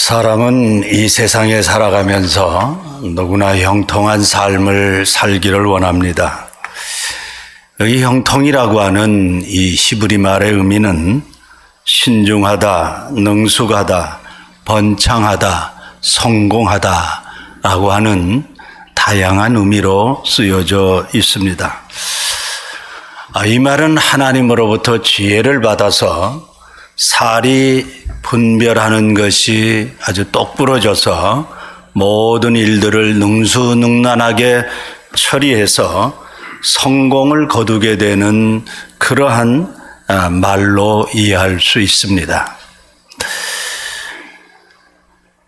사람은 이 세상에 살아가면서 누구나 형통한 삶을 살기를 원합니다. 이 형통이라고 하는 이 히브리 말의 의미는 신중하다, 능숙하다, 번창하다, 성공하다 라고 하는 다양한 의미로 쓰여져 있습니다. 이 말은 하나님으로부터 지혜를 받아서 살이 분별하는 것이 아주 똑부러져서 모든 일들을 능수능란하게 처리해서 성공을 거두게 되는 그러한 말로 이해할 수 있습니다.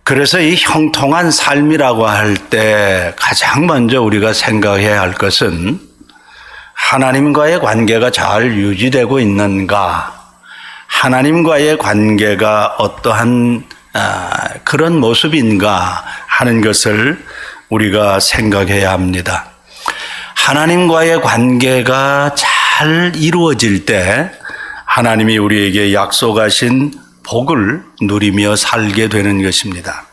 그래서 이 형통한 삶이라고 할 때 가장 먼저 우리가 생각해야 할 것은 하나님과의 관계가 잘 유지되고 있는가, 하나님과의 관계가 어떠한 그런 모습인가 하는 것을 우리가 생각해야 합니다. 하나님과의 관계가 잘 이루어질 때 하나님이 우리에게 약속하신 복을 누리며 살게 되는 것입니다.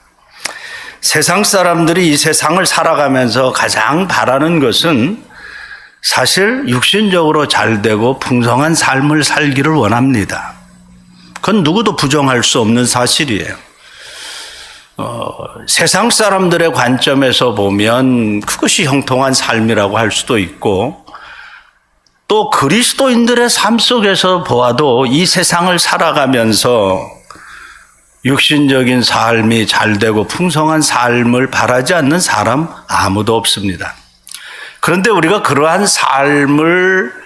세상 사람들이 이 세상을 살아가면서 가장 바라는 것은 사실 육신적으로 잘되고 풍성한 삶을 살기를 원합니다. 그건 누구도 부정할 수 없는 사실이에요. 세상 사람들의 관점에서 보면 그것이 형통한 삶이라고 할 수도 있고, 또 그리스도인들의 삶 속에서 보아도 이 세상을 살아가면서 육신적인 삶이 잘되고 풍성한 삶을 바라지 않는 사람 아무도 없습니다. 그런데 우리가 그러한 삶을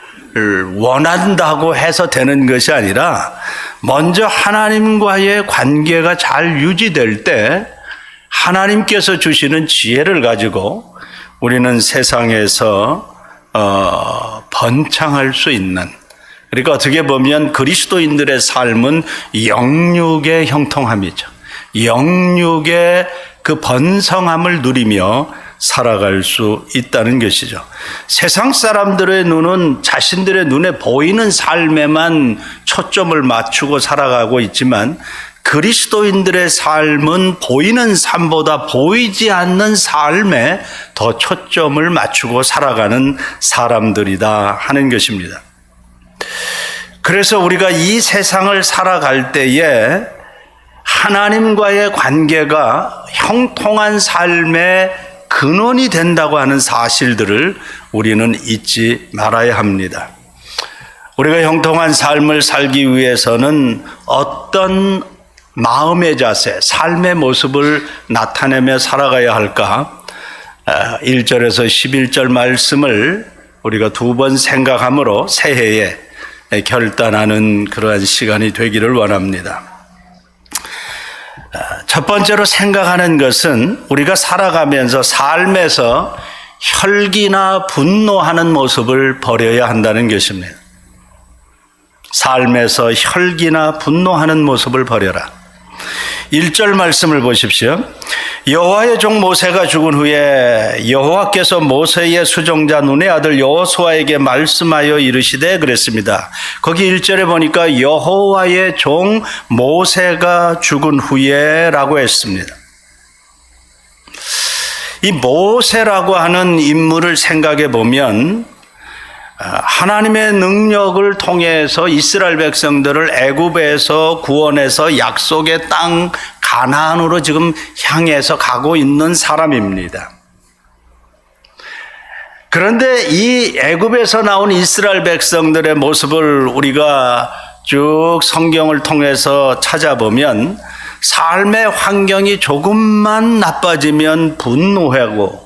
원한다고 해서 되는 것이 아니라 먼저 하나님과의 관계가 잘 유지될 때 하나님께서 주시는 지혜를 가지고 우리는 세상에서 번창할 수 있는, 그러니까 어떻게 보면 그리스도인들의 삶은 영육의 형통함이죠. 영육의 그 번성함을 누리며 살아갈 수 있다는 것이죠. 세상 사람들의 눈은 자신들의 눈에 보이는 삶에만 초점을 맞추고 살아가고 있지만 그리스도인들의 삶은 보이는 삶보다 보이지 않는 삶에 더 초점을 맞추고 살아가는 사람들이다 하는 것입니다. 그래서 우리가 이 세상을 살아갈 때에 하나님과의 관계가 형통한 삶의 근원이 된다고 하는 사실들을 우리는 잊지 말아야 합니다. 우리가 형통한 삶을 살기 위해서는 어떤 마음의 자세, 삶의 모습을 나타내며 살아가야 할까? 1절에서 11절 말씀을 우리가 두 번 생각함으로 새해에 결단하는 그러한 시간이 되기를 원합니다. 첫 번째로 생각하는 것은 우리가 살아가면서 삶에서 혈기나 분노하는 모습을 버려야 한다는 것입니다. 삶에서 혈기나 분노하는 모습을 버려라. 1절 말씀을 보십시오. 여호와의 종 모세가 죽은 후에 여호와께서 모세의 수종자 눈의 아들 여호수아에게 말씀하여 이르시되 그랬습니다. 거기 1절에 보니까 여호와의 종 모세가 죽은 후에 라고 했습니다. 이 모세라고 하는 인물을 생각해 보면 하나님의 능력을 통해서 이스라엘 백성들을 애굽에서 구원해서 약속의 땅 가나안으로 지금 향해서 가고 있는 사람입니다. 그런데 이 애굽에서 나온 이스라엘 백성들의 모습을 우리가 쭉 성경을 통해서 찾아보면 삶의 환경이 조금만 나빠지면 분노하고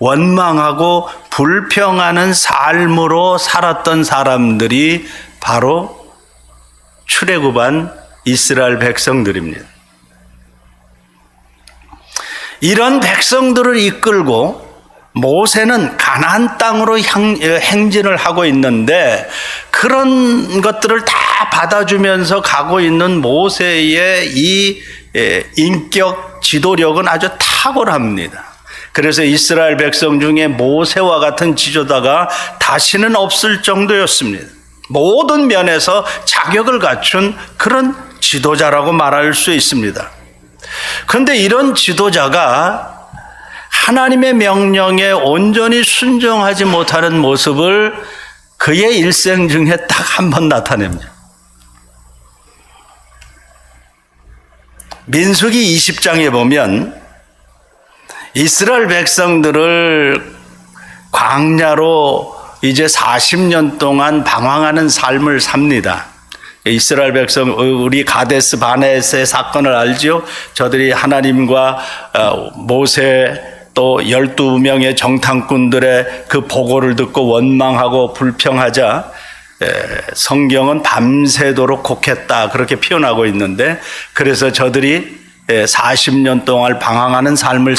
원망하고 불평하는 삶으로 살았던 사람들이 바로 출애굽한 이스라엘 백성들입니다. 이런 백성들을 이끌고 모세는 가나안 땅으로 행진을 하고 있는데 그런 것들을 다 받아주면서 가고 있는 모세의 이 인격 지도력은 아주 탁월합니다. 그래서 이스라엘 백성 중에 모세와 같은 지도자가 다시는 없을 정도였습니다. 모든 면에서 자격을 갖춘 그런 지도자라고 말할 수 있습니다. 그런데 이런 지도자가 하나님의 명령에 온전히 순종하지 못하는 모습을 그의 일생 중에 딱 한 번 나타냅니다. 민수기 20장에 보면 이스라엘 백성들을 광야로 이제 40년 동안 방황하는 삶을 삽니다. 이스라엘 백성, 우리 가데스 바네스의 사건을 알죠? 저들이 하나님과 모세 또 12명의 정탐꾼들의 그 보고를 듣고 원망하고 불평하자 성경은 밤새도록 곡했다 그렇게 표현하고 있는데, 그래서 저들이 40년 동안 방황하는 삶을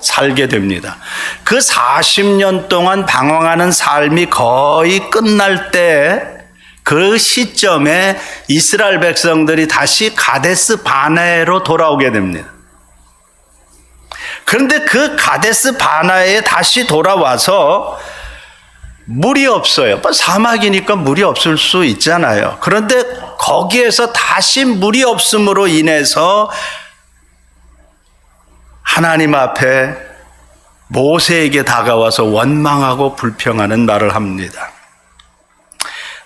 살게 됩니다. 그 40년 동안 방황하는 삶이 거의 끝날 때 그 시점에 이스라엘 백성들이 다시 가데스 바네로 돌아오게 됩니다. 그런데 그 가데스 바네에 다시 돌아와서 물이 없어요. 사막이니까 물이 없을 수 있잖아요. 그런데 거기에서 다시 물이 없음으로 인해서 하나님 앞에 모세에게 다가와서 원망하고 불평하는 말을 합니다.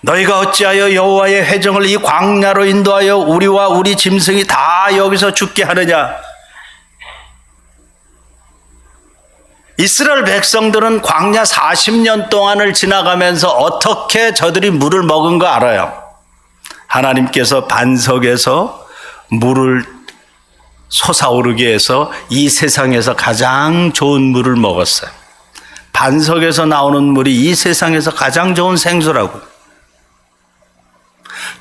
너희가 어찌하여 여호와의 회정을 이 광야로 인도하여 우리와 우리 짐승이 다 여기서 죽게 하느냐? 이스라엘 백성들은 광야 40년 동안을 지나가면서 어떻게 저들이 물을 먹은 거 알아요. 하나님께서 반석에서 물을 솟아오르게 해서 이 세상에서 가장 좋은 물을 먹었어요. 반석에서 나오는 물이 이 세상에서 가장 좋은 생수라고.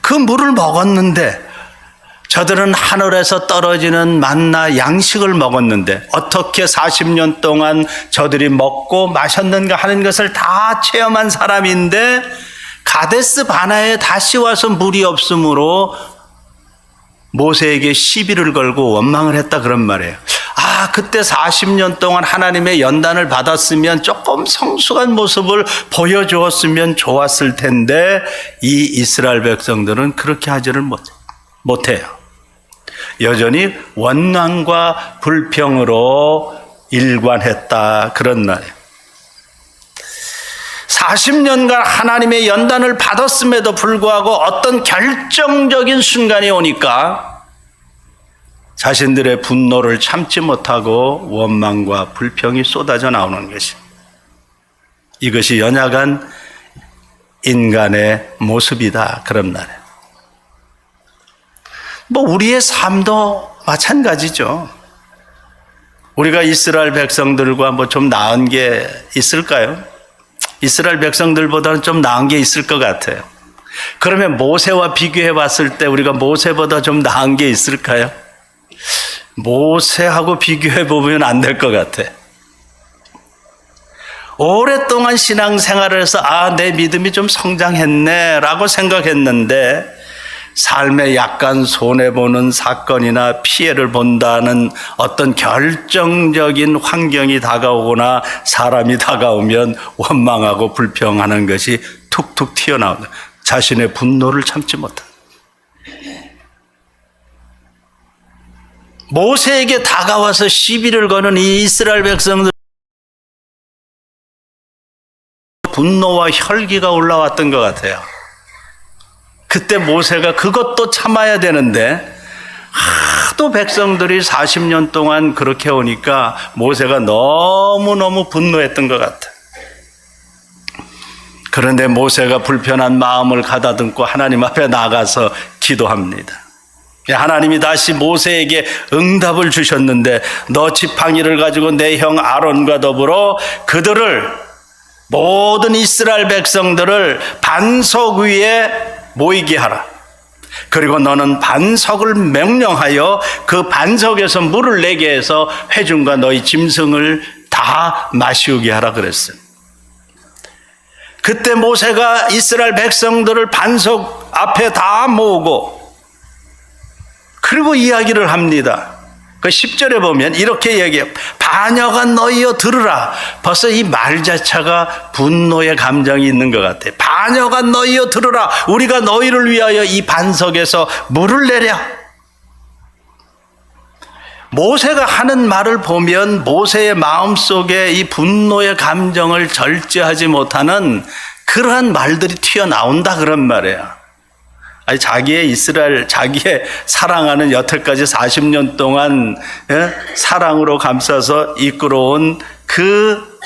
그 물을 먹었는데 저들은 하늘에서 떨어지는 만나 양식을 먹었는데 어떻게 40년 동안 저들이 먹고 마셨는가 하는 것을 다 체험한 사람인데 가데스 바네에 다시 와서 물이 없으므로 모세에게 시비를 걸고 원망을 했다 그런 말이에요. 그때 40년 동안 하나님의 연단을 받았으면 조금 성숙한 모습을 보여주었으면 좋았을 텐데 이 이스라엘 백성들은 그렇게 하지를 못해요. 여전히 원망과 불평으로 일관했다 그런 말이에요. 40년간 하나님의 연단을 받았음에도 불구하고 어떤 결정적인 순간이 오니까 자신들의 분노를 참지 못하고 원망과 불평이 쏟아져 나오는 것이, 이것이 연약한 인간의 모습이다 그런 말이에요. 우리의 삶도 마찬가지죠. 우리가 이스라엘 백성들과 좀 나은 게 있을까요? 이스라엘 백성들보다는 좀 나은 게 있을 것 같아요. 그러면 모세와 비교해 봤을 때 우리가 모세보다 좀 나은 게 있을까요? 모세하고 비교해 보면 안 될 것 같아. 오랫동안 신앙생활을 해서 내 믿음이 좀 성장했네 라고 생각했는데 삶에 약간 손해보는 사건이나 피해를 본다는 어떤 결정적인 환경이 다가오거나 사람이 다가오면 원망하고 불평하는 것이 툭툭 튀어나온다. 자신의 분노를 참지 못한다. 모세에게 다가와서 시비를 거는 이 이스라엘 백성들, 분노와 혈기가 올라왔던 것 같아요. 그때 모세가 그것도 참아야 되는데 하도 백성들이 40년 동안 그렇게 오니까 모세가 너무너무 분노했던 것 같아요. 그런데 모세가 불편한 마음을 가다듬고 하나님 앞에 나가서 기도합니다. 하나님이 다시 모세에게 응답을 주셨는데 너 지팡이를 가지고 내 형 아론과 더불어 그들을, 모든 이스라엘 백성들을 반석 위에 모이게 하라. 그리고 너는 반석을 명령하여 그 반석에서 물을 내게 해서 회중과 너희 짐승을 다 마시우게 하라 그랬어요. 그때 모세가 이스라엘 백성들을 반석 앞에 다 모으고 그리고 이야기를 합니다. 그 10절에 보면 이렇게 얘기해요. 반역아 너희여 들으라. 벌써 이 말 자체가 분노의 감정이 있는 것 같아요. 반역아 너희여 들으라. 우리가 너희를 위하여 이 반석에서 물을 내랴. 모세가 하는 말을 보면 모세의 마음속에 이 분노의 감정을 절제하지 못하는 그러한 말들이 튀어나온다 그런 말이에요. 아니, 자기의 사랑하는 여태까지 40년 동안 사랑으로 감싸서 이끌어온 그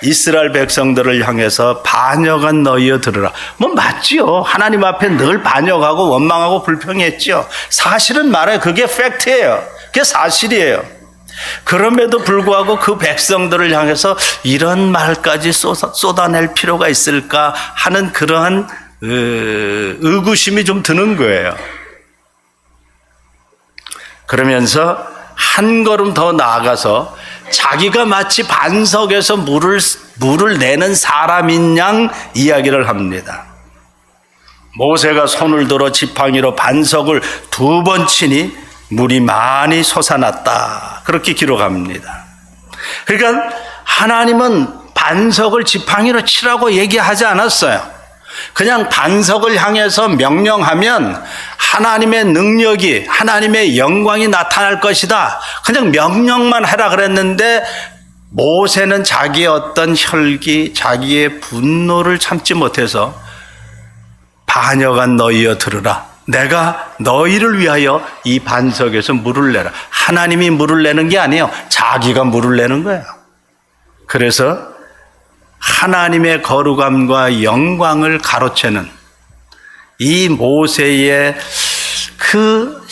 이스라엘 백성들을 향해서 반역한 너희여 들으라. 뭐 맞지요. 하나님 앞에 늘 반역하고 원망하고 불평했지요. 사실은 말해요. 그게 팩트예요. 그게 사실이에요. 그럼에도 불구하고 그 백성들을 향해서 이런 말까지 쏟아낼 필요가 있을까 하는 그러한 의구심이 좀 드는 거예요. 그러면서 한 걸음 더 나아가서 자기가 마치 반석에서 물을 내는 사람인 양 이야기를 합니다. 모세가 손을 들어 지팡이로 반석을 2번 치니 물이 많이 솟아났다. 그렇게 기록합니다. 그러니까 하나님은 반석을 지팡이로 치라고 얘기하지 않았어요. 그냥 반석을 향해서 명령하면 하나님의 능력이, 하나님의 영광이 나타날 것이다. 그냥 명령만 해라 그랬는데 모세는 자기의 어떤 혈기, 자기의 분노를 참지 못해서 반역한 너희여 들으라. 내가 너희를 위하여 이 반석에서 물을 내라. 하나님이 물을 내는 게 아니에요. 자기가 물을 내는 거예요. 그래서 하나님의 거룩함과 영광을 가로채는 이 모세의 그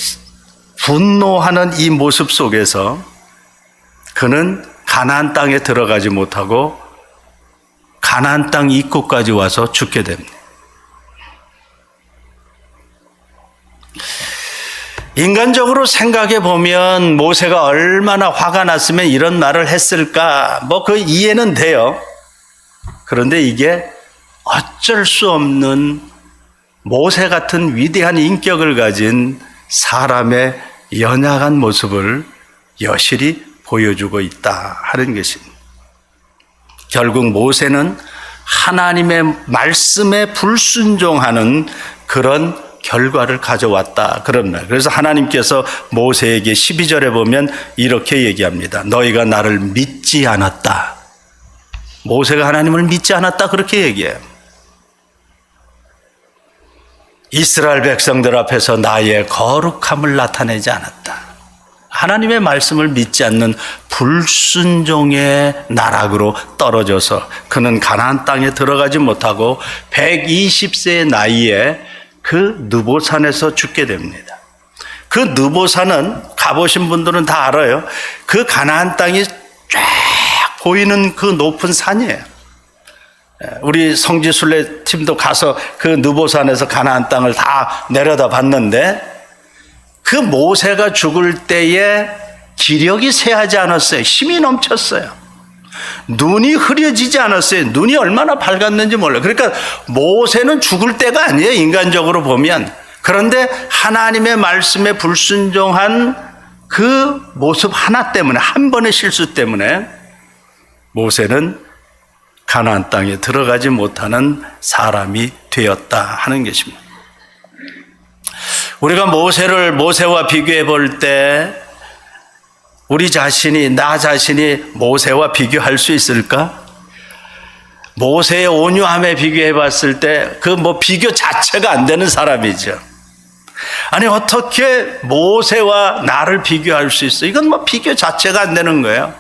분노하는 이 모습 속에서 그는 가나안 땅에 들어가지 못하고 가나안 땅 입구까지 와서 죽게 됩니다. 인간적으로 생각해 보면 모세가 얼마나 화가 났으면 이런 말을 했을까? 뭐 그 이해는 돼요. 그런데 이게 어쩔 수 없는 모세 같은 위대한 인격을 가진 사람의 연약한 모습을 여실히 보여주고 있다 하는 것입니다. 결국 모세는 하나님의 말씀에 불순종하는 그런 결과를 가져왔다 그런 말. 그래서 하나님께서 모세에게 12절에 보면 이렇게 얘기합니다. 너희가 나를 믿지 않았다. 모세가 하나님을 믿지 않았다 그렇게 얘기해요. 이스라엘 백성들 앞에서 나의 거룩함을 나타내지 않았다. 하나님의 말씀을 믿지 않는 불순종의 나락으로 떨어져서 그는 가나안 땅에 들어가지 못하고 120세의 나이에 그 느보산에서 죽게 됩니다. 그 느보산은 가보신 분들은 다 알아요. 그 가나안 땅이 쫙 보이는 그 높은 산이에요. 우리 성지순례 팀도 가서 그 느보산에서 가나안 땅을 다 내려다 봤는데 그 모세가 죽을 때에 기력이 쇠하지 않았어요. 힘이 넘쳤어요. 눈이 흐려지지 않았어요. 눈이 얼마나 밝았는지 몰라요. 그러니까 모세는 죽을 때가 아니에요. 인간적으로 보면. 그런데 하나님의 말씀에 불순종한 그 모습 하나 때문에, 한 번의 실수 때문에 모세는 가나안 땅에 들어가지 못하는 사람이 되었다 하는 것입니다. 우리가 모세와 비교해 볼 때 우리 자신이, 나 자신이 모세와 비교할 수 있을까? 모세의 온유함에 비교해 봤을 때 그 비교 자체가 안 되는 사람이죠. 아니 어떻게 모세와 나를 비교할 수 있어? 이건 비교 자체가 안 되는 거예요.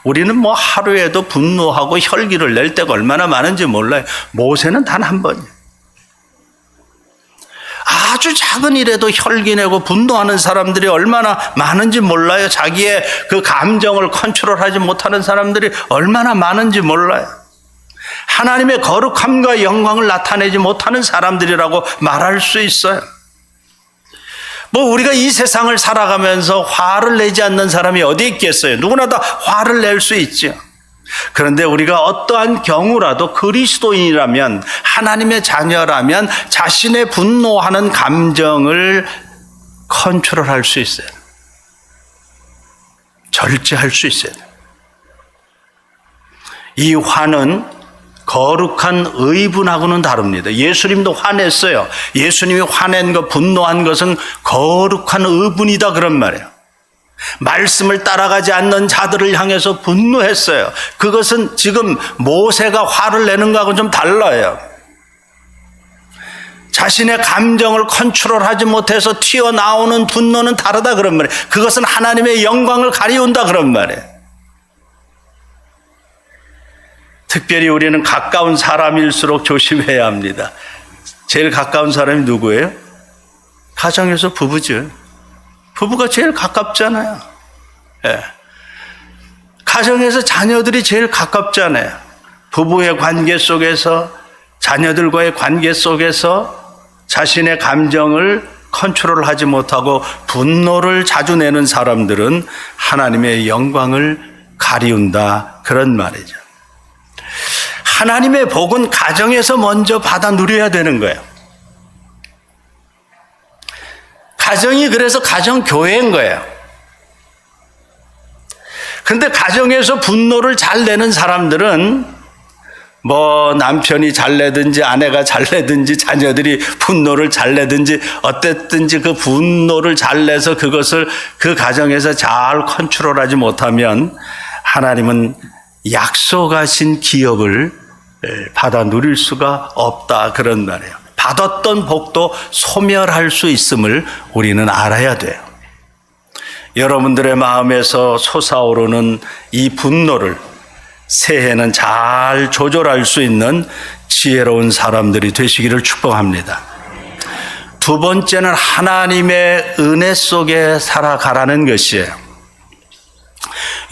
우리는 하루에도 분노하고 혈기를 낼 때가 얼마나 많은지 몰라요. 모세는 단 한 번이에요. 아주 작은 일에도 혈기내고 분노하는 사람들이 얼마나 많은지 몰라요. 자기의 그 감정을 컨트롤하지 못하는 사람들이 얼마나 많은지 몰라요. 하나님의 거룩함과 영광을 나타내지 못하는 사람들이라고 말할 수 있어요. 우리가 이 세상을 살아가면서 화를 내지 않는 사람이 어디 있겠어요? 누구나 다 화를 낼 수 있죠. 그런데 우리가 어떠한 경우라도 그리스도인이라면, 하나님의 자녀라면 자신의 분노하는 감정을 컨트롤할 수 있어요. 절제할 수 있어요. 이 화는 거룩한 의분하고는 다릅니다. 예수님도 화냈어요. 예수님이 화낸 것, 분노한 것은 거룩한 의분이다 그런 말이에요. 말씀을 따라가지 않는 자들을 향해서 분노했어요. 그것은 지금 모세가 화를 내는 거하고는 좀 달라요. 자신의 감정을 컨트롤하지 못해서 튀어나오는 분노는 다르다 그런 말이에요. 그것은 하나님의 영광을 가리운다 그런 말이에요. 특별히 우리는 가까운 사람일수록 조심해야 합니다. 제일 가까운 사람이 누구예요? 가정에서 부부죠. 부부가 제일 가깝잖아요. 예. 가정에서 자녀들이 제일 가깝잖아요. 부부의 관계 속에서, 자녀들과의 관계 속에서 자신의 감정을 컨트롤하지 못하고 분노를 자주 내는 사람들은 하나님의 영광을 가리운다 그런 말이죠. 하나님의 복은 가정에서 먼저 받아 누려야 되는 거예요. 가정이 그래서 가정교회인 거예요. 근데 가정에서 분노를 잘 내는 사람들은 뭐 남편이 잘 내든지 아내가 잘 내든지 자녀들이 분노를 잘 내든지 어땠든지 그 분노를 잘 내서 그것을 그 가정에서 잘 컨트롤하지 못하면 하나님은 약속하신 기업을 받아 누릴 수가 없다 그런 말이에요. 받았던 복도 소멸할 수 있음을 우리는 알아야 돼요. 여러분들의 마음에서 솟아오르는 이 분노를 새해는 잘 조절할 수 있는 지혜로운 사람들이 되시기를 축복합니다. 두 번째는 하나님의 은혜 속에 살아가라는 것이에요.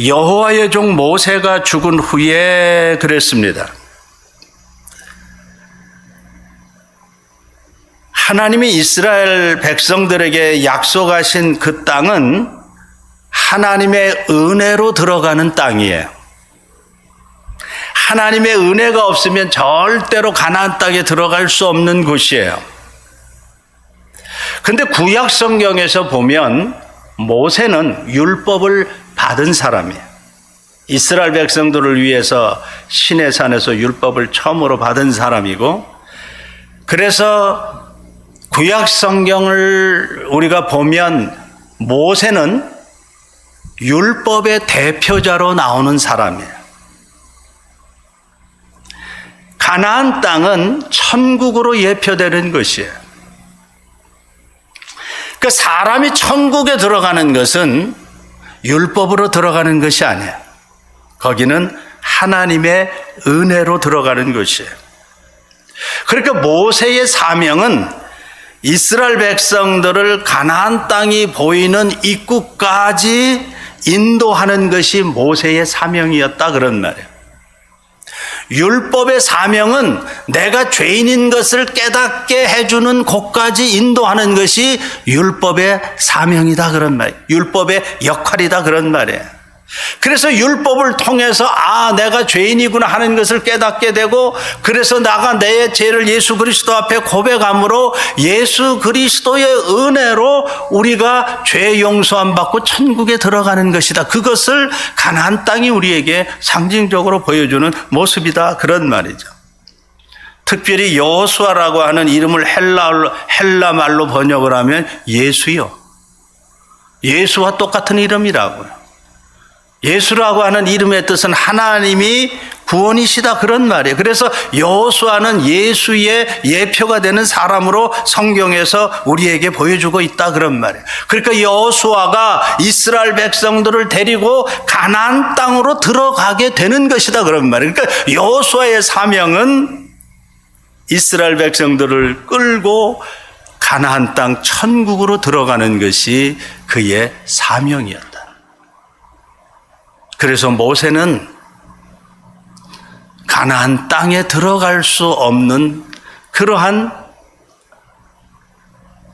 여호와의 종 모세가 죽은 후에 그랬습니다. 하나님이 이스라엘 백성들에게 약속하신 그 땅은 하나님의 은혜로 들어가는 땅이에요. 하나님의 은혜가 없으면 절대로 가나안 땅에 들어갈 수 없는 곳이에요. 근데 구약 성경에서 보면 모세는 율법을 받은 사람이에요. 이스라엘 백성들을 위해서 시내산에서 율법을 처음으로 받은 사람이고, 그래서 구약 성경을 우리가 보면 모세는 율법의 대표자로 나오는 사람이에요. 가나안 땅은 천국으로 예표되는 것이에요. 그 사람이 천국에 들어가는 것은 율법으로 들어가는 것이 아니에요. 거기는 하나님의 은혜로 들어가는 것이에요. 그러니까 모세의 사명은 이스라엘 백성들을 가나안 땅이 보이는 입구까지 인도하는 것이 모세의 사명이었다 그런 말이에요. 율법의 사명은 내가 죄인인 것을 깨닫게 해주는 곳까지 인도하는 것이 율법의 사명이다 그런 말이에요. 율법의 역할이다 그런 말이에요. 그래서 율법을 통해서 내가 죄인이구나 하는 것을 깨닫게 되고, 그래서 나가 내 죄를 예수 그리스도 앞에 고백함으로 예수 그리스도의 은혜로 우리가 죄 용서함 받고 천국에 들어가는 것이다. 그것을 가나안 땅이 우리에게 상징적으로 보여주는 모습이다 그런 말이죠. 특별히 여호수아라고 하는 이름을 헬라 말로 번역을 하면 예수요. 예수와 똑같은 이름이라고요. 예수라고 하는 이름의 뜻은 하나님이 구원이시다 그런 말이에요. 그래서 여호수아는 예수의 예표가 되는 사람으로 성경에서 우리에게 보여주고 있다 그런 말이에요. 그러니까 여호수아가 이스라엘 백성들을 데리고 가나안 땅으로 들어가게 되는 것이다 그런 말이에요. 그러니까 여호수아의 사명은 이스라엘 백성들을 끌고 가나안 땅 천국으로 들어가는 것이 그의 사명이었다. 그래서 모세는 가나안 땅에 들어갈 수 없는 그러한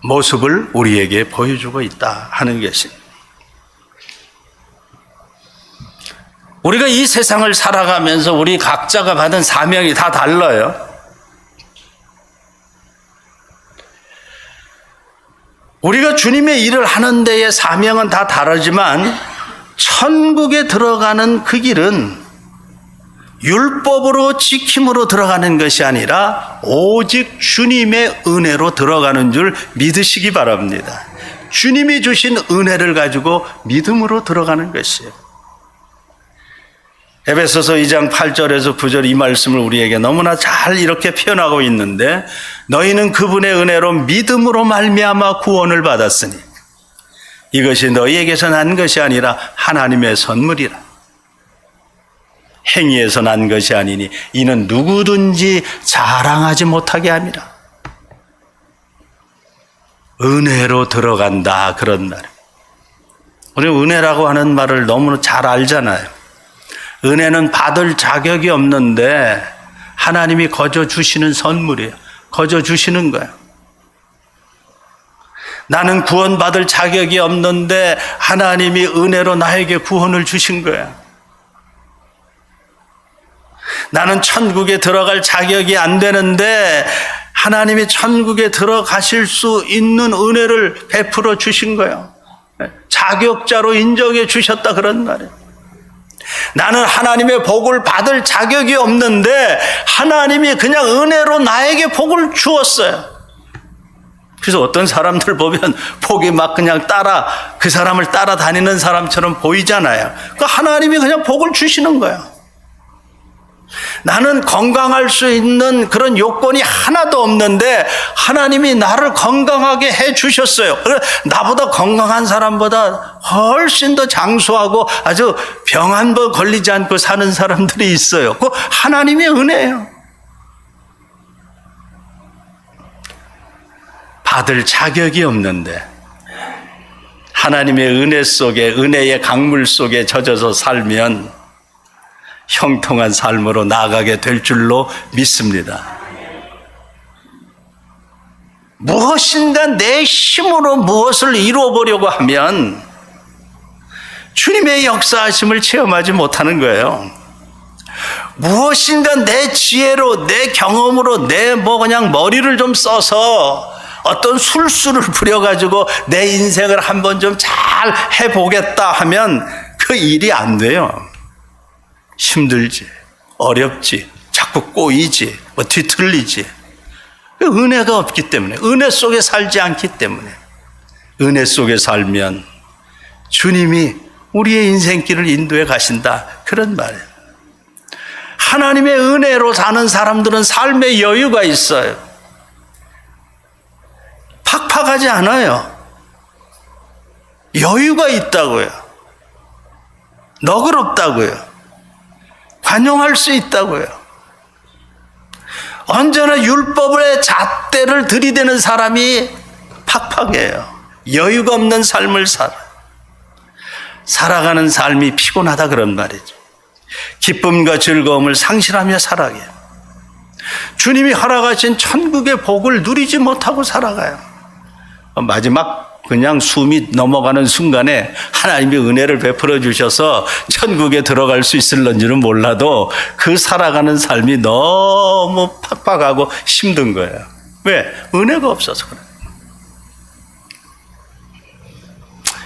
모습을 우리에게 보여주고 있다 하는 것입니다. 우리가 이 세상을 살아가면서 우리 각자가 받은 사명이 다 달라요. 우리가 주님의 일을 하는 데의 사명은 다 다르지만 천국에 들어가는 그 길은 율법으로 지킴으로 들어가는 것이 아니라 오직 주님의 은혜로 들어가는 줄 믿으시기 바랍니다. 주님이 주신 은혜를 가지고 믿음으로 들어가는 것이에요. 에베소서 2장 8절에서 9절 이 말씀을 우리에게 너무나 잘 이렇게 표현하고 있는데, 너희는 그분의 은혜로 믿음으로 말미암아 구원을 받았으니 이것이 너희에게서 난 것이 아니라 하나님의 선물이라. 행위에서 난 것이 아니니 이는 누구든지 자랑하지 못하게 함이라. 은혜로 들어간다, 그런 말. 우리 은혜라고 하는 말을 너무 잘 알잖아요. 은혜는 받을 자격이 없는데 하나님이 거저 주시는 선물이에요. 거저 주시는 거예요. 나는 구원받을 자격이 없는데 하나님이 은혜로 나에게 구원을 주신 거야. 나는 천국에 들어갈 자격이 안 되는데 하나님이 천국에 들어가실 수 있는 은혜를 베풀어 주신 거예요. 자격자로 인정해 주셨다, 그런 말이에요. 나는 하나님의 복을 받을 자격이 없는데 하나님이 그냥 은혜로 나에게 복을 주었어요. 그래서 어떤 사람들 보면 복이 막 그냥 그 사람을 따라다니는 사람처럼 보이잖아요. 그러니까 하나님이 그냥 복을 주시는 거예요. 나는 건강할 수 있는 그런 요건이 하나도 없는데 하나님이 나를 건강하게 해 주셨어요. 나보다 건강한 사람보다 훨씬 더 장수하고 아주 병 한 번 걸리지 않고 사는 사람들이 있어요. 그 하나님의 은혜예요. 받을 자격이 없는데 하나님의 은혜 속에, 은혜의 강물 속에 젖어서 살면 형통한 삶으로 나아가게 될 줄로 믿습니다. 무엇인가 내 힘으로 무엇을 이루어보려고 하면 주님의 역사하심을 체험하지 못하는 거예요. 무엇인가 내 지혜로, 내 경험으로, 그냥 머리를 좀 써서 어떤 술수를 부려가지고 내 인생을 한번 좀 잘 해보겠다 하면 그 일이 안 돼요. 힘들지, 어렵지, 자꾸 꼬이지, 뒤틀리지. 은혜가 없기 때문에, 은혜 속에 살지 않기 때문에. 은혜 속에 살면 주님이 우리의 인생길을 인도해 가신다, 그런 말이에요. 하나님의 은혜로 사는 사람들은 삶의 여유가 있어요. 팍팍하지 않아요. 여유가 있다고요. 너그럽다고요. 관용할 수 있다고요. 언제나 율법의 잣대를 들이대는 사람이 팍팍해요. 여유가 없는 삶을 살아가는 삶이 피곤하다, 그런 말이죠. 기쁨과 즐거움을 상실하며 살아가요. 주님이 허락하신 천국의 복을 누리지 못하고 살아가요. 마지막 그냥 숨이 넘어가는 순간에 하나님이 은혜를 베풀어 주셔서 천국에 들어갈 수 있을런지는 몰라도 그 살아가는 삶이 너무 팍팍하고 힘든 거예요. 왜? 은혜가 없어서 그래요.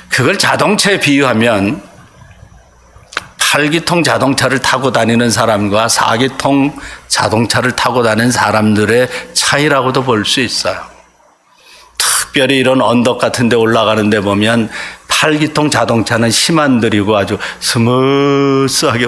그걸 자동차에 비유하면 8기통 자동차를 타고 다니는 사람과 4기통 자동차를 타고 다니는 사람들의 차이라고도 볼 수 있어요. 특별히 이런 언덕 같은 데 올라가는 데 보면 8기통 자동차는 힘 안 들이고 아주 스무스하게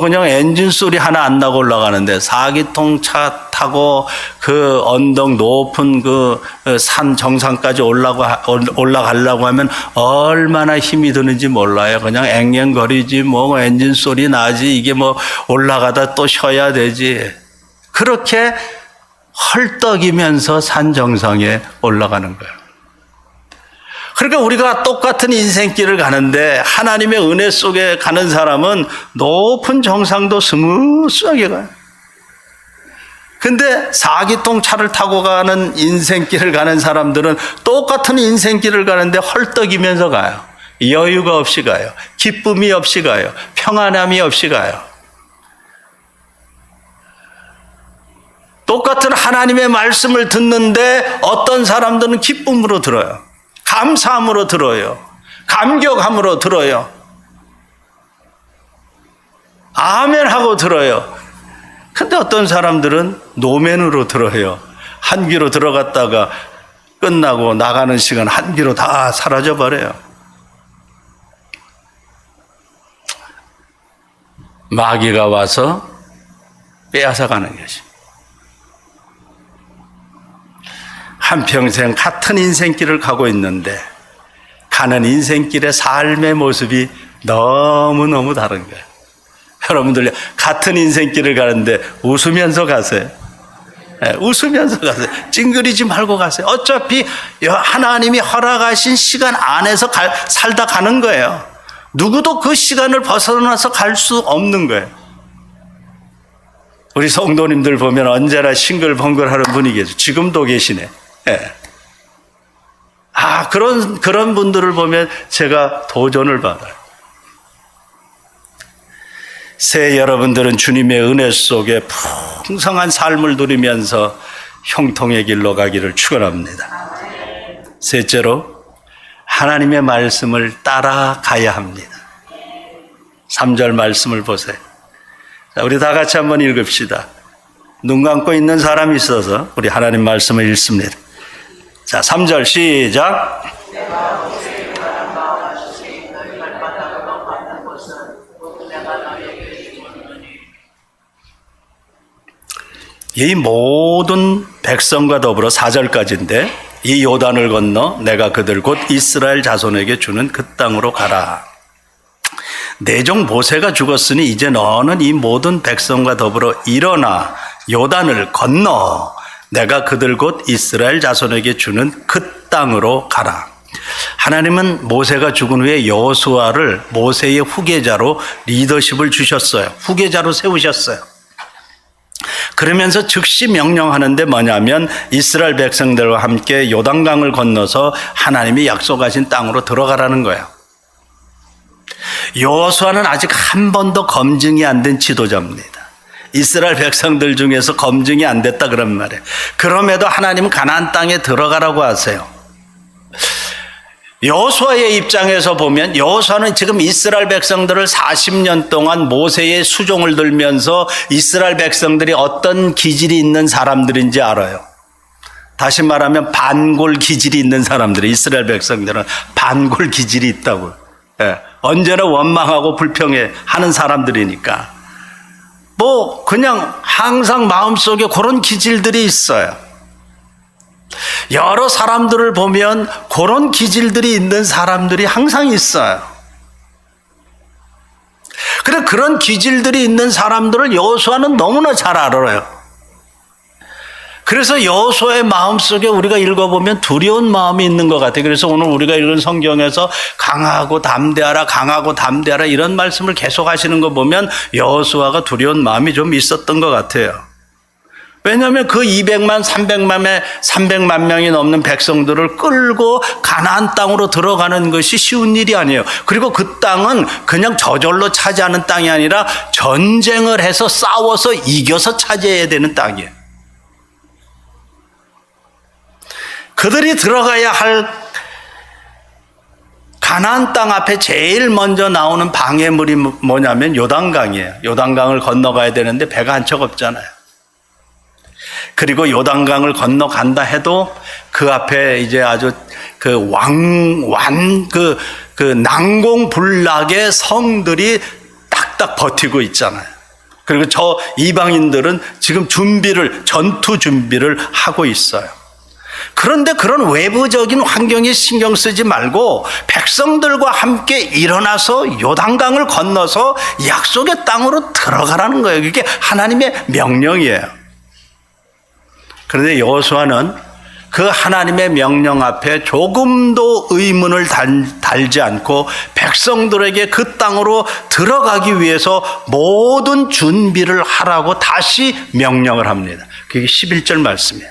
그냥 엔진 소리 하나 안 나고 올라가는데 4기통 차 타고 그 언덕 높은 그 산 정상까지 올라가려고 하면 얼마나 힘이 드는지 몰라요. 그냥 앵앵거리지 엔진 소리 나지, 이게 올라가다 또 쉬어야 되지. 그렇게 헐떡이면서 산 정상에 올라가는 거예요. 그러니까 우리가 똑같은 인생길을 가는데 하나님의 은혜 속에 가는 사람은 높은 정상도 스무스하게 가요. 근데 4기통 차를 타고 가는 인생길을 가는 사람들은 똑같은 인생길을 가는데 헐떡이면서 가요. 여유가 없이 가요. 기쁨이 없이 가요. 평안함이 없이 가요. 똑같은 하나님의 말씀을 듣는데 어떤 사람들은 기쁨으로 들어요. 감사함으로 들어요. 감격함으로 들어요. 아멘 하고 들어요. 근데 어떤 사람들은 노멘으로 들어요. 한 귀로 들어갔다가 끝나고 나가는 시간 한기로 다 사라져 버려요. 마귀가 와서 빼앗아 가는 것이. 한평생 같은 인생길을 가고 있는데 가는 인생길의 삶의 모습이 너무너무 다른 거예요. 여러분들 같은 인생길을 가는데 웃으면서 가세요. 네, 웃으면서 가세요. 찡그리지 말고 가세요. 어차피 하나님이 허락하신 시간 안에서 살다 가는 거예요. 누구도 그 시간을 벗어나서 갈 수 없는 거예요. 우리 성도님들 보면 언제나 싱글벙글하는 분이 계세요. 지금도 계시네. 네. 그런 분들을 보면 제가 도전을 받아요. 새해 여러분들은 주님의 은혜 속에 풍성한 삶을 누리면서 형통의 길로 가기를 축원합니다. 셋째로 하나님의 말씀을 따라가야 합니다. 3절 말씀을 보세요. 자, 우리 다 같이 한번 읽읍시다. 눈 감고 있는 사람이 있어서 우리 하나님 말씀을 읽습니다. 자, 3절 시작. 이 모든 백성과 더불어 4절까지인데 이 요단을 건너 내가 그들 곧 이스라엘 자손에게 주는 그 땅으로 가라. 내 종 모세가 죽었으니 이제 너는 이 모든 백성과 더불어 일어나 요단을 건너 내가 그들 곧 이스라엘 자손에게 주는 그 땅으로 가라. 하나님은 모세가 죽은 후에 여호수아를 모세의 후계자로 리더십을 주셨어요. 후계자로 세우셨어요. 그러면서 즉시 명령하는데 뭐냐면 이스라엘 백성들과 함께 요단강을 건너서 하나님이 약속하신 땅으로 들어가라는 거예요. 여호수아는 아직 한 번도 검증이 안 된 지도자입니다. 이스라엘 백성들 중에서 검증이 안 됐다 그런 말이에요. 그럼에도 하나님은 가나안 땅에 들어가라고 하세요. 여호수아의 입장에서 보면 여호수아는 지금 이스라엘 백성들을 40년 동안 모세의 수종을 들면서 이스라엘 백성들이 어떤 기질이 있는 사람들인지 알아요. 다시 말하면 반골 기질이 있는 사람들이 이스라엘 백성들은 반골 기질이 있다고요. 언제나 원망하고 불평해 하는 사람들이니까 그냥 항상 마음속에 그런 기질들이 있어요. 여러 사람들을 보면 그런 기질들이 있는 사람들이 항상 있어요. 그래 그런 기질들이 있는 사람들을 여호수아는 너무나 잘 알아요. 그래서 여호수아의 마음속에 우리가 읽어보면 두려운 마음이 있는 것 같아요. 그래서 오늘 우리가 읽은 성경에서 강하고 담대하라 이런 말씀을 계속 하시는 거 보면 여호수아가 두려운 마음이 좀 있었던 것 같아요. 왜냐하면 그 300만 명이 넘는 백성들을 끌고 가나안 땅으로 들어가는 것이 쉬운 일이 아니에요. 그리고 그 땅은 그냥 저절로 차지하는 땅이 아니라 전쟁을 해서 싸워서 이겨서 차지해야 되는 땅이에요. 그들이 들어가야 할 가나안 땅 앞에 제일 먼저 나오는 방해물이 뭐냐면 요단강이에요. 요단강을 건너가야 되는데 배가 한 척 없잖아요. 그리고 요단강을 건너간다 해도 그 앞에 이제 아주 그 난공불락의 성들이 딱딱 버티고 있잖아요. 그리고 저 이방인들은 지금 전투 준비를 하고 있어요. 그런데 그런 외부적인 환경에 신경 쓰지 말고 백성들과 함께 일어나서 요단강을 건너서 약속의 땅으로 들어가라는 거예요. 그게 하나님의 명령이에요. 그런데 여호수아는 그 하나님의 명령 앞에 조금도 의문을 달지 않고 백성들에게 그 땅으로 들어가기 위해서 모든 준비를 하라고 다시 명령을 합니다. 그게 11절 말씀이에요.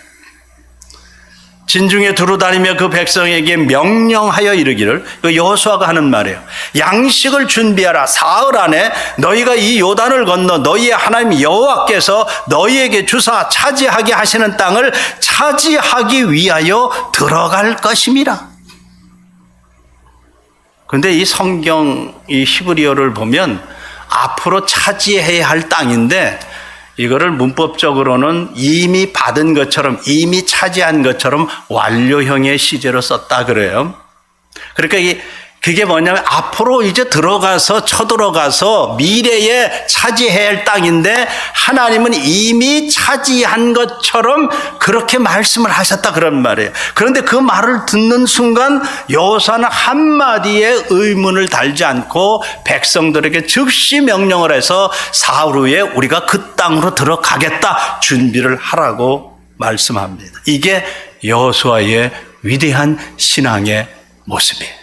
진중에 두루다니며 그 백성에게 명령하여 이르기를, 여호수아가 하는 말이에요. 양식을 준비하라. 사흘 안에 너희가 이 요단을 건너 너희의 하나님 여호와께서 너희에게 주사 차지하게 하시는 땅을 차지하기 위하여 들어갈 것임이라. 그런데 이 성경 이 히브리어를 보면 앞으로 차지해야 할 땅인데 이거를 문법적으로는 이미 받은 것처럼, 이미 차지한 것처럼 완료형의 시제로 썼다 그래요. 그러니까 그게 뭐냐면 앞으로 이제 쳐들어가서 미래에 차지해야 할 땅인데 하나님은 이미 차지한 것처럼 그렇게 말씀을 하셨다 그런 말이에요. 그런데 그 말을 듣는 순간 여호수아는 한마디의 의문을 달지 않고 백성들에게 즉시 명령을 해서 사흘 후에 우리가 그 땅으로 들어가겠다 준비를 하라고 말씀합니다. 이게 여호수아의 위대한 신앙의 모습이에요.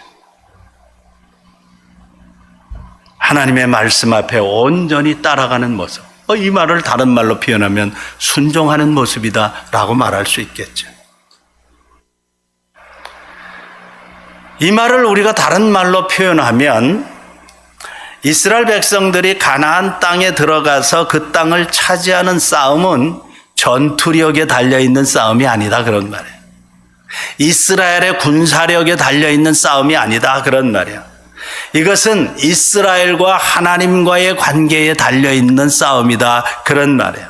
하나님의 말씀 앞에 온전히 따라가는 모습. 이 말을 다른 말로 표현하면 순종하는 모습이다라고 말할 수 있겠죠. 이 말을 우리가 다른 말로 표현하면 이스라엘 백성들이 가나안 땅에 들어가서 그 땅을 차지하는 싸움은 전투력에 달려있는 싸움이 아니다 그런 말이에요. 이스라엘의 군사력에 달려있는 싸움이 아니다 그런 말이에요. 이것은 이스라엘과 하나님과의 관계에 달려있는 싸움이다 그런 말이에요.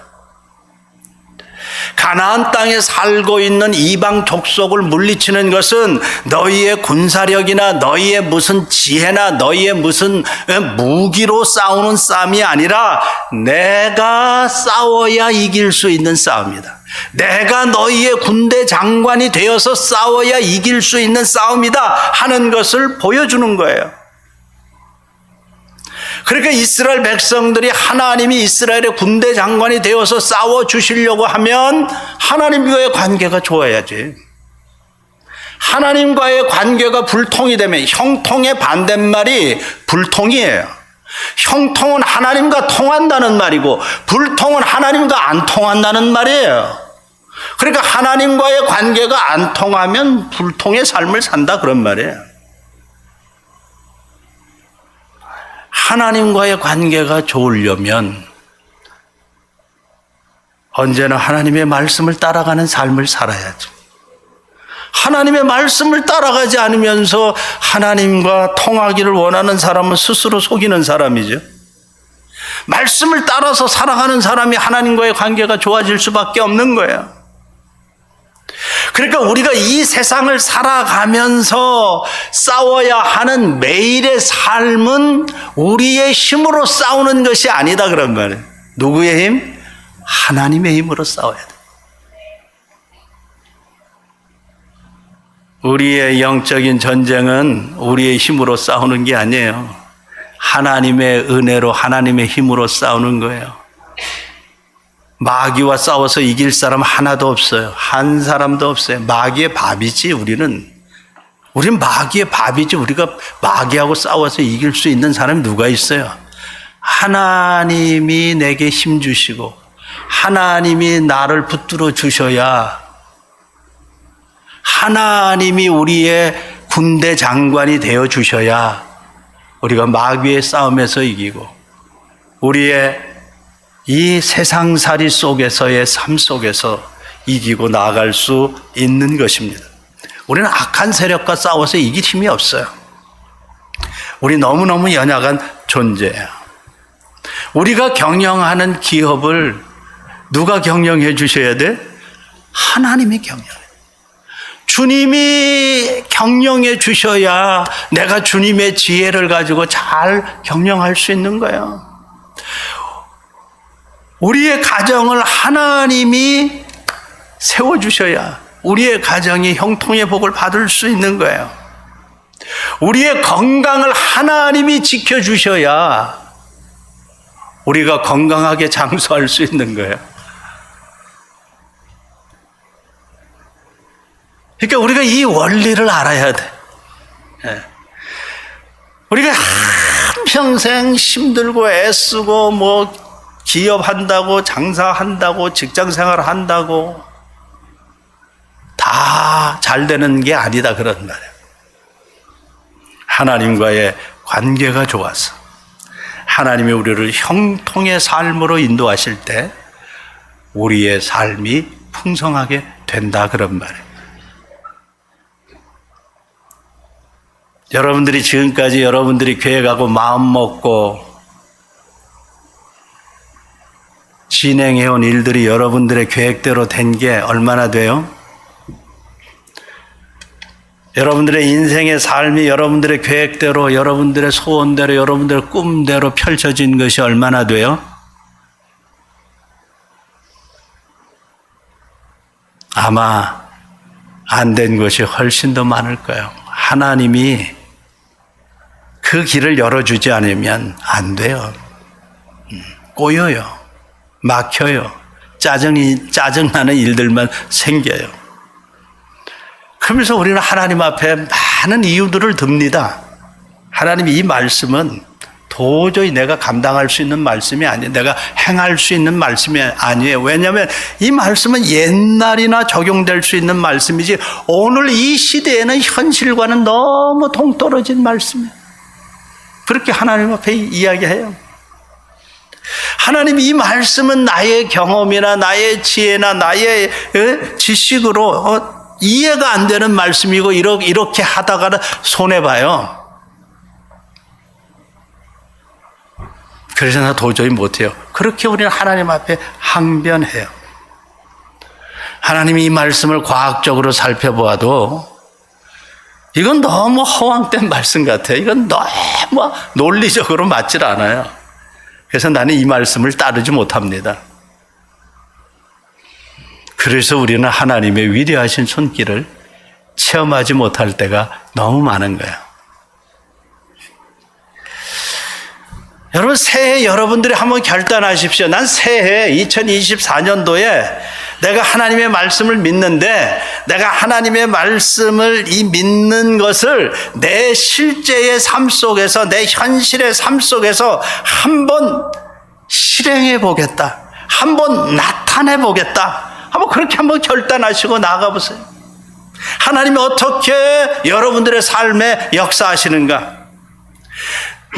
가나안 땅에 살고 있는 이방 족속을 물리치는 것은 너희의 군사력이나 너희의 무슨 지혜나 너희의 무슨 무기로 싸우는 싸움이 아니라 내가 싸워야 이길 수 있는 싸움이다. 내가 너희의 군대 장관이 되어서 싸워야 이길 수 있는 싸움이다 하는 것을 보여주는 거예요. 그러니까 이스라엘 백성들이 하나님이 이스라엘의 군대 장관이 되어서 싸워주시려고 하면 하나님과의 관계가 좋아야지. 하나님과의 관계가 불통이 되면, 형통의 반대말이 불통이에요. 형통은 하나님과 통한다는 말이고 불통은 하나님과 안 통한다는 말이에요. 그러니까 하나님과의 관계가 안 통하면 불통의 삶을 산다 그런 말이에요. 하나님과의 관계가 좋으려면 언제나 하나님의 말씀을 따라가는 삶을 살아야죠. 하나님의 말씀을 따라가지 않으면서 하나님과 통하기를 원하는 사람은 스스로 속이는 사람이죠. 말씀을 따라서 살아가는 사람이 하나님과의 관계가 좋아질 수밖에 없는 거예요. 그러니까 우리가 이 세상을 살아가면서 싸워야 하는 매일의 삶은 우리의 힘으로 싸우는 것이 아니다 그런 말이에요. 누구의 힘? 하나님의 힘으로 싸워야 돼. 우리의 영적인 전쟁은 우리의 힘으로 싸우는 게 아니에요. 하나님의 은혜로 하나님의 힘으로 싸우는 거예요. 마귀와 싸워서 이길 사람 하나도 없어요. 한 사람도 없어요. 마귀의 밥이지 우리는 마귀의 밥이지. 우리가 마귀하고 싸워서 이길 수 있는 사람이 누가 있어요? 하나님이 내게 힘 주시고 하나님이 나를 붙들어 주셔야, 하나님이 우리의 군대 장관이 되어 주셔야 우리가 마귀의 싸움에서 이기고 우리의 이 세상살이 속에서의 삶 속에서 이기고 나아갈 수 있는 것입니다. 우리는 악한 세력과 싸워서 이길 힘이 없어요. 우리 너무너무 연약한 존재예요. 우리가 경영하는 기업을 누가 경영해 주셔야 돼? 하나님이 경영해. 주님이 경영해 주셔야 내가 주님의 지혜를 가지고 잘 경영할 수 있는 거예요. 우리의 가정을 하나님이 세워주셔야 우리의 가정이 형통의 복을 받을 수 있는 거예요. 우리의 건강을 하나님이 지켜주셔야 우리가 건강하게 장수할 수 있는 거예요. 그러니까 우리가 이 원리를 알아야 돼. 우리가 한평생 힘들고 애쓰고 기업한다고, 장사한다고, 직장생활 한다고 다 잘 되는 게 아니다 그런 말이에요. 하나님과의 관계가 좋아서 하나님이 우리를 형통의 삶으로 인도하실 때 우리의 삶이 풍성하게 된다 그런 말이에요. 여러분들이 지금까지 여러분들이 교회 가고 마음 먹고 진행해온 일들이 여러분들의 계획대로 된 게 얼마나 돼요? 여러분들의 인생의 삶이 여러분들의 계획대로, 여러분들의 소원대로, 여러분들의 꿈대로 펼쳐진 것이 얼마나 돼요? 아마 안 된 것이 훨씬 더 많을 거예요. 하나님이 그 길을 열어주지 않으면 안 돼요. 꼬여요. 막혀요. 짜증나는 일들만 생겨요. 그러면서 우리는 하나님 앞에 많은 이유들을 듭니다. 하나님, 이 말씀은 도저히 내가 감당할 수 있는 말씀이 아니에요. 내가 행할 수 있는 말씀이 아니에요. 왜냐하면 이 말씀은 옛날이나 적용될 수 있는 말씀이지 오늘 이 시대에는 현실과는 너무 동떨어진 말씀이에요. 그렇게 하나님 앞에 이야기해요. 하나님, 이 말씀은 나의 경험이나 나의 지혜나 나의 지식으로 이해가 안 되는 말씀이고 이렇게 하다가는 손해봐요. 그래서 나 도저히 못해요. 그렇게 우리는 하나님 앞에 항변해요. 하나님이 이 말씀을 과학적으로 살펴보아도 이건 너무 허황된 말씀 같아요. 이건 너무 논리적으로 맞질 않아요. 그래서 나는 이 말씀을 따르지 못합니다. 그래서 우리는 하나님의 위대하신 손길을 체험하지 못할 때가 너무 많은 거예요. 여러분, 새해 여러분들이 한번 결단하십시오. 난 새해 2024년도에 내가 하나님의 말씀을 믿는데 내가 하나님의 말씀을 이 믿는 것을 내 실제의 삶 속에서, 내 현실의 삶 속에서 한번 실행해 보겠다. 한번 나타내 보겠다. 한번 그렇게 한번 결단하시고 나가보세요. 하나님이 어떻게 여러분들의 삶에 역사하시는가?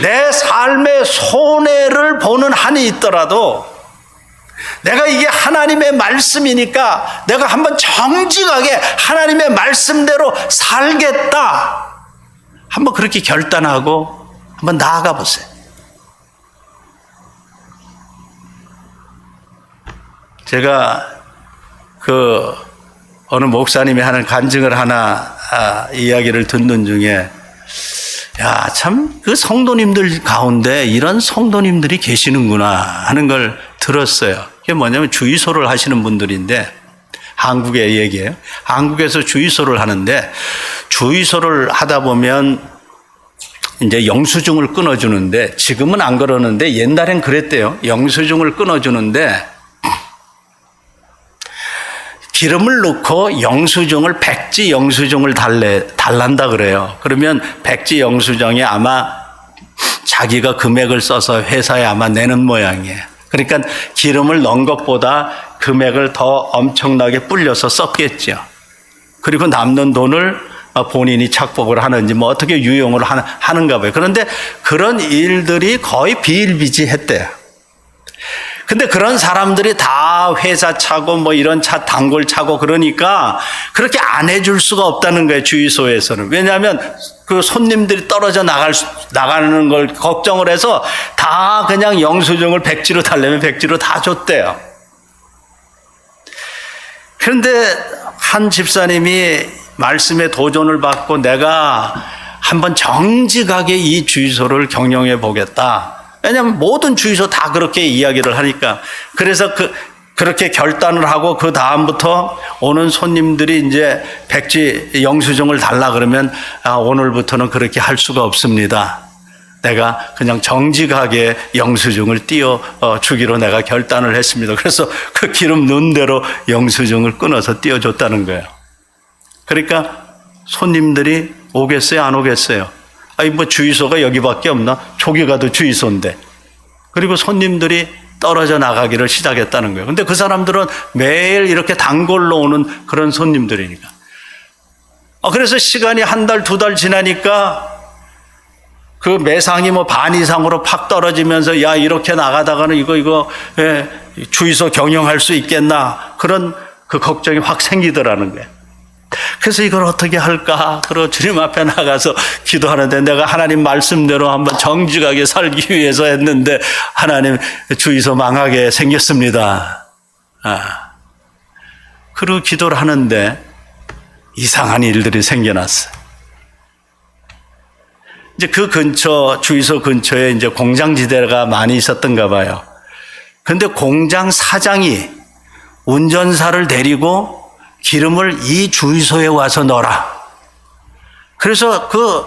내 삶의 손해를 보는 한이 있더라도 내가 이게 하나님의 말씀이니까 내가 한번 정직하게 하나님의 말씀대로 살겠다. 한번 그렇게 결단하고 한번 나아가 보세요. 제가 어느 목사님이 하는 간증을 하나 이야기를 듣는 중에 야, 참 그 성도님들 가운데 이런 성도님들이 계시는구나 하는 걸 들었어요. 그게 뭐냐면 주의소를 하시는 분들인데, 한국의 얘기예요. 한국에서 주의소를 하는데, 주의소를 하다 보면 이제 영수증을 끊어주는데, 지금은 안 그러는데 옛날엔 그랬대요. 영수증을 끊어주는데 기름을 넣고 영수증을, 백지 영수증을 달란다 그래요. 그러면 백지 영수증에 아마 자기가 금액을 써서 회사에 아마 내는 모양이에요. 그러니까 기름을 넣은 것보다 금액을 더 엄청나게 불려서 썼겠죠. 그리고 남는 돈을 본인이 착복을 하는지 뭐 어떻게 유용을 하는가 봐요. 그런데 그런 일들이 거의 비일비재했대요. 근데 그런 사람들이 다 회사 차고 뭐 이런 차, 단골 차고 그러니까 그렇게 안 해줄 수가 없다는 거예요, 주유소에서는. 왜냐하면 그 손님들이 떨어져 나가는 걸 걱정을 해서 다 그냥 영수증을 백지로 달래면 백지로 다 줬대요. 그런데 한 집사님이 말씀에 도전을 받고 내가 한번 정직하게 이 주유소를 경영해 보겠다. 왜냐하면 모든 주유소 다 그렇게 이야기를 하니까. 그래서 그렇게 결단을 하고 그 다음부터 오는 손님들이 이제 백지 영수증을 달라 그러면 오늘부터는 그렇게 할 수가 없습니다. 내가 그냥 정직하게 영수증을 띄워 주기로 내가 결단을 했습니다. 그래서 그 기름 넣은 대로 영수증을 끊어서 띄워줬다는 거예요. 그러니까 손님들이 오겠어요, 안 오겠어요? 아니 뭐 주유소가 여기밖에 없나? 저기 가도 주유소인데. 그리고 손님들이 떨어져 나가기를 시작했다는 거예요. 근데 그 사람들은 매일 이렇게 단골로 오는 그런 손님들이니까. 그래서 시간이 한 달, 두 달 지나니까 그 매상이 뭐 반 이상으로 팍 떨어지면서 야, 이렇게 나가다가는 이거 주유소 경영할 수 있겠나? 그런 그 걱정이 확 생기더라는 거예요. 그래서 이걸 어떻게 할까? 그리고 주님 앞에 나가서 기도하는데 내가 하나님 말씀대로 한번 정직하게 살기 위해서 했는데 하나님 주의소 망하게 생겼습니다. 그리고 기도를 하는데 이상한 일들이 생겨났어요. 이제 그 근처, 주유소 근처에 이제 공장지대가 많이 있었던가 봐요. 근데 공장 사장이 운전사를 데리고 기름을 이 주유소에 와서 넣어라. 그래서 그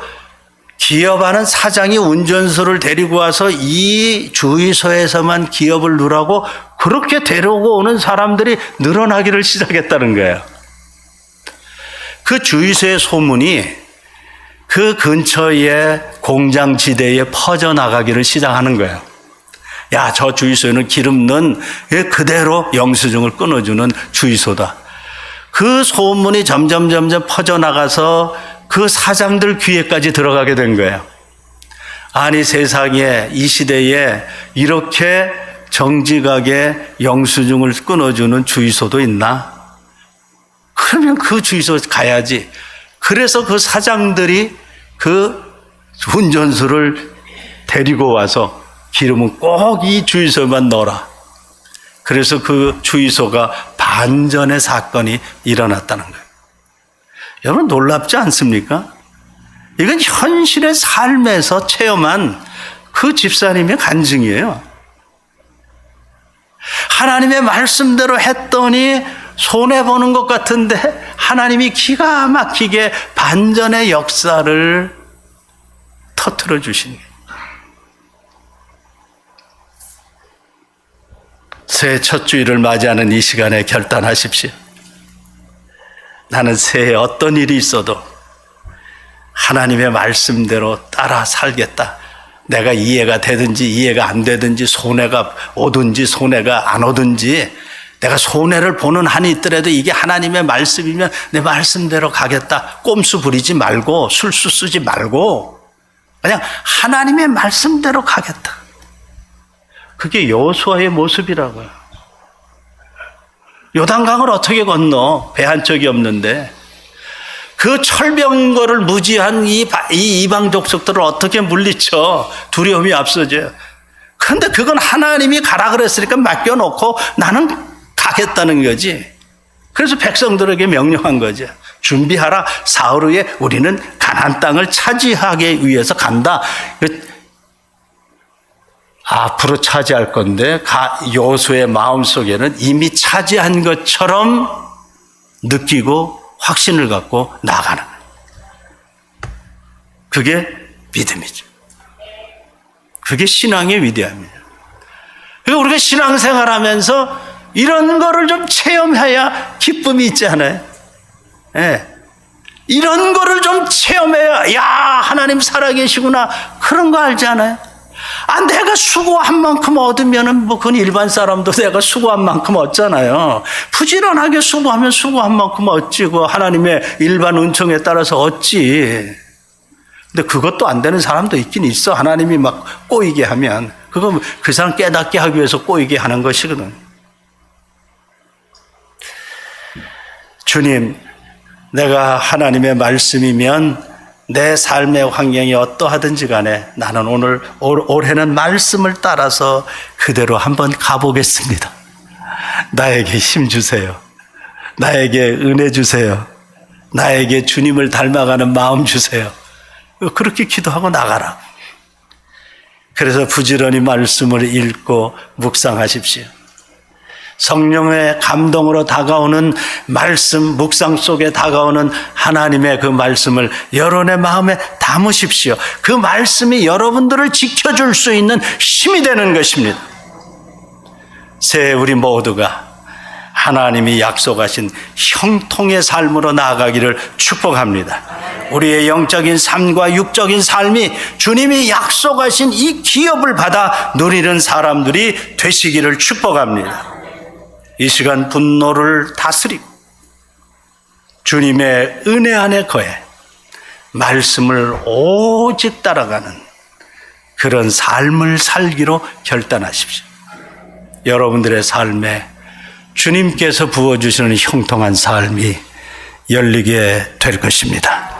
기업하는 사장이 운전소를 데리고 와서 이 주유소에서만 기업을 누라고 그렇게 데리고 오는 사람들이 늘어나기를 시작했다는 거예요. 그 주유소의 소문이 그 근처의 공장지대에 퍼져나가기를 시작하는 거예요. 야, 저 주유소에는 기름 넣은 그대로 영수증을 끊어주는 주유소다. 그 소문이 점점 퍼져나가서 그 사장들 귀에까지 들어가게 된 거예요. 아니, 세상에 이 시대에 이렇게 정직하게 영수증을 끊어주는 주유소도 있나? 그러면 그 주유소 가야지. 그래서 그 사장들이 그 운전수를 데리고 와서 기름은 꼭 이 주유소만 넣어라. 그래서 그 주유소가 반전의 사건이 일어났다는 거예요. 여러분 놀랍지 않습니까? 이건 현실의 삶에서 체험한 그 집사님의 간증이에요. 하나님의 말씀대로 했더니 손해보는 것 같은데 하나님이 기가 막히게 반전의 역사를 터뜨려 주신 거예요. 새해 첫 주일을 맞이하는 이 시간에 결단하십시오. 나는 새해 어떤 일이 있어도 하나님의 말씀대로 따라 살겠다. 내가 이해가 되든지 이해가 안 되든지 손해가 오든지 손해가 안 오든지 내가 손해를 보는 한이 있더라도 이게 하나님의 말씀이면 내 말씀대로 가겠다. 꼼수 부리지 말고 술수 쓰지 말고 그냥 하나님의 말씀대로 가겠다. 그게 여호수아의 모습이라고요. 요단강을 어떻게 건너? 배 한 척이 없는데 그 철병거를 무지한 이 이방 족속들을 어떻게 물리쳐? 두려움이 앞서져요. 그런데 그건 하나님이 가라 그랬으니까 맡겨놓고 나는 가겠다는 거지. 그래서 백성들에게 명령한 거죠. 준비하라. 사흘 후에 우리는 가나안 땅을 차지하기 위해서 간다. 앞으로 차지할 건데 여호수아의 마음속에는 이미 차지한 것처럼 느끼고 확신을 갖고 나가는 거예요. 그게 믿음이죠. 그게 신앙의 위대함이에요. 그러니까 우리가 신앙생활하면서 이런 거를 좀 체험해야 기쁨이 있지 않아요? 네. 이런 거를 좀 체험해야 야 하나님 살아계시구나 그런 거 알지 않아요? 내가 수고한 만큼 얻으면은 그건 일반 사람도 내가 수고한 만큼 얻잖아요. 부지런하게 수고하면 수고한 만큼 얻지. 그 하나님의 일반 은총에 따라서 얻지. 근데 그것도 안 되는 사람도 있긴 있어. 하나님이 막 꼬이게 하면. 그건 그 사람 깨닫게 하기 위해서 꼬이게 하는 것이거든. 주님, 내가 하나님의 말씀이면 내 삶의 환경이 어떠하든지 간에 나는 오늘 올해는 말씀을 따라서 그대로 한번 가보겠습니다. 나에게 힘 주세요. 나에게 은혜 주세요. 나에게 주님을 닮아가는 마음 주세요. 그렇게 기도하고 나가라. 그래서 부지런히 말씀을 읽고 묵상하십시오. 성령의 감동으로 다가오는 말씀, 묵상 속에 다가오는 하나님의 그 말씀을 여러분의 마음에 담으십시오. 그 말씀이 여러분들을 지켜줄 수 있는 힘이 되는 것입니다. 새해 우리 모두가 하나님이 약속하신 형통의 삶으로 나아가기를 축복합니다. 우리의 영적인 삶과 육적인 삶이 주님이 약속하신 이 기업을 받아 누리는 사람들이 되시기를 축복합니다. 이 시간 분노를 다스리고 주님의 은혜 안에 거해 말씀을 오직 따라가는 그런 삶을 살기로 결단하십시오. 여러분들의 삶에 주님께서 부어주시는 형통한 삶이 열리게 될 것입니다.